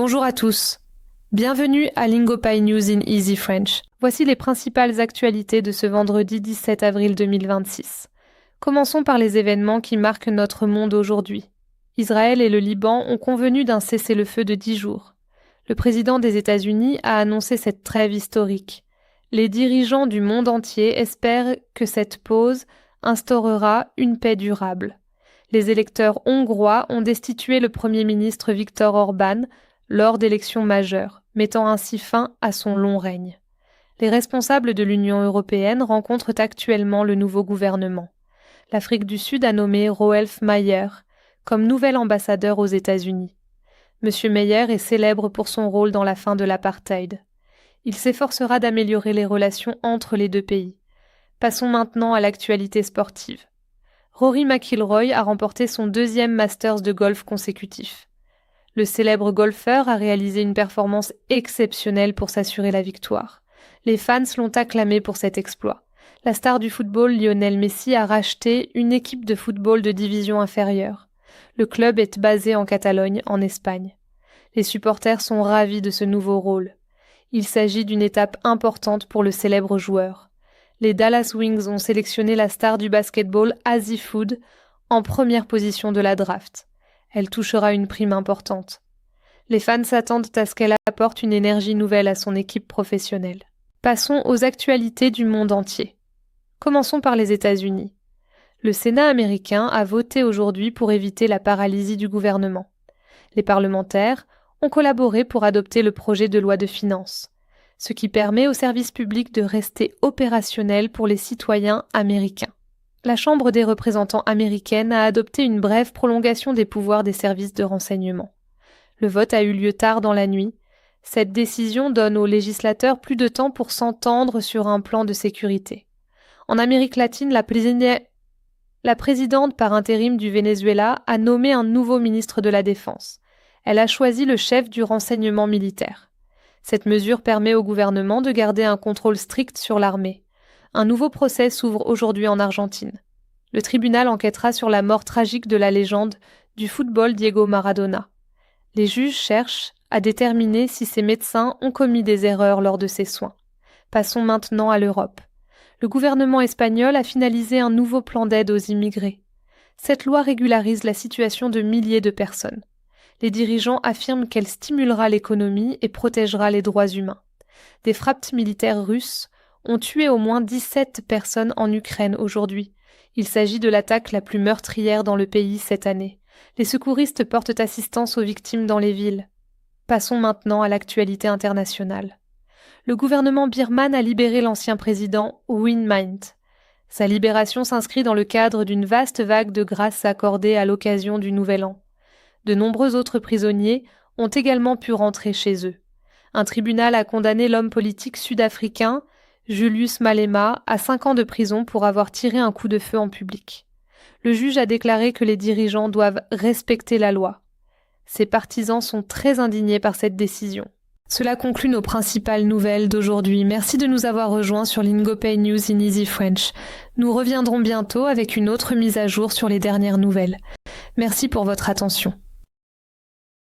Bonjour à tous. Bienvenue à Lingopay News in Easy French. Voici les principales actualités de ce vendredi 17 avril 2026. Commençons par les événements qui marquent notre monde aujourd'hui. Israël et le Liban ont convenu d'un cessez-le-feu de 10 jours. Le président des États-Unis a annoncé cette trêve historique. Les dirigeants du monde entier espèrent que cette pause instaurera une paix durable. Les électeurs hongrois ont destitué le Premier ministre Viktor Orbán lors d'élections majeures, mettant ainsi fin à son long règne. Les responsables de l'Union européenne rencontrent actuellement le nouveau gouvernement. L'Afrique du Sud a nommé Roelf Mayer comme nouvel ambassadeur aux États-Unis. M. Mayer est célèbre pour son rôle dans la fin de l'apartheid. Il s'efforcera d'améliorer les relations entre les deux pays. Passons maintenant à l'actualité sportive. Rory McIlroy a remporté son deuxième Masters de golf consécutif. Le célèbre golfeur a réalisé une performance exceptionnelle pour s'assurer la victoire. Les fans l'ont acclamé pour cet exploit. La star du football Lionel Messi a racheté une équipe de football de division inférieure. Le club est basé en Catalogne, en Espagne. Les supporters sont ravis de ce nouveau rôle. Il s'agit d'une étape importante pour le célèbre joueur. Les Dallas Wings ont sélectionné la star du basketball Azzi Food en première position de la draft. Elle touchera une prime importante. Les fans s'attendent à ce qu'elle apporte une énergie nouvelle à son équipe professionnelle. Passons aux actualités du monde entier. Commençons par les États-Unis. Le Sénat américain a voté aujourd'hui pour éviter la paralysie du gouvernement. Les parlementaires ont collaboré pour adopter le projet de loi de finances, ce qui permet aux services publics de rester opérationnels pour les citoyens américains. La Chambre des représentants américaine a adopté une brève prolongation des pouvoirs des services de renseignement. Le vote a eu lieu tard dans la nuit. Cette décision donne aux législateurs plus de temps pour s'entendre sur un plan de sécurité. En Amérique latine, la présidente par intérim du Venezuela a nommé un nouveau ministre de la Défense. Elle a choisi le chef du renseignement militaire. Cette mesure permet au gouvernement de garder un contrôle strict sur l'armée. Un nouveau procès s'ouvre aujourd'hui en Argentine. Le tribunal enquêtera sur la mort tragique de la légende du football Diego Maradona. Les juges cherchent à déterminer si ces médecins ont commis des erreurs lors de ces soins. Passons maintenant à l'Europe. Le gouvernement espagnol a finalisé un nouveau plan d'aide aux immigrés. Cette loi régularise la situation de milliers de personnes. Les dirigeants affirment qu'elle stimulera l'économie et protégera les droits humains. Des frappes militaires russes ont tué au moins 17 personnes en Ukraine aujourd'hui. Il s'agit de l'attaque la plus meurtrière dans le pays cette année. Les secouristes portent assistance aux victimes dans les villes. Passons maintenant à l'actualité internationale. Le gouvernement birman a libéré l'ancien président Win Myint. Sa libération s'inscrit dans le cadre d'une vaste vague de grâce accordée à l'occasion du Nouvel An. De nombreux autres prisonniers ont également pu rentrer chez eux. Un tribunal a condamné l'homme politique sud-africain Julius Malema à 5 ans de prison pour avoir tiré un coup de feu en public. Le juge a déclaré que les dirigeants doivent respecter la loi. Ses partisans sont très indignés par cette décision. Cela conclut nos principales nouvelles d'aujourd'hui. Merci de nous avoir rejoints sur Lingopay News in Easy French. Nous reviendrons bientôt avec une autre mise à jour sur les dernières nouvelles. Merci pour votre attention.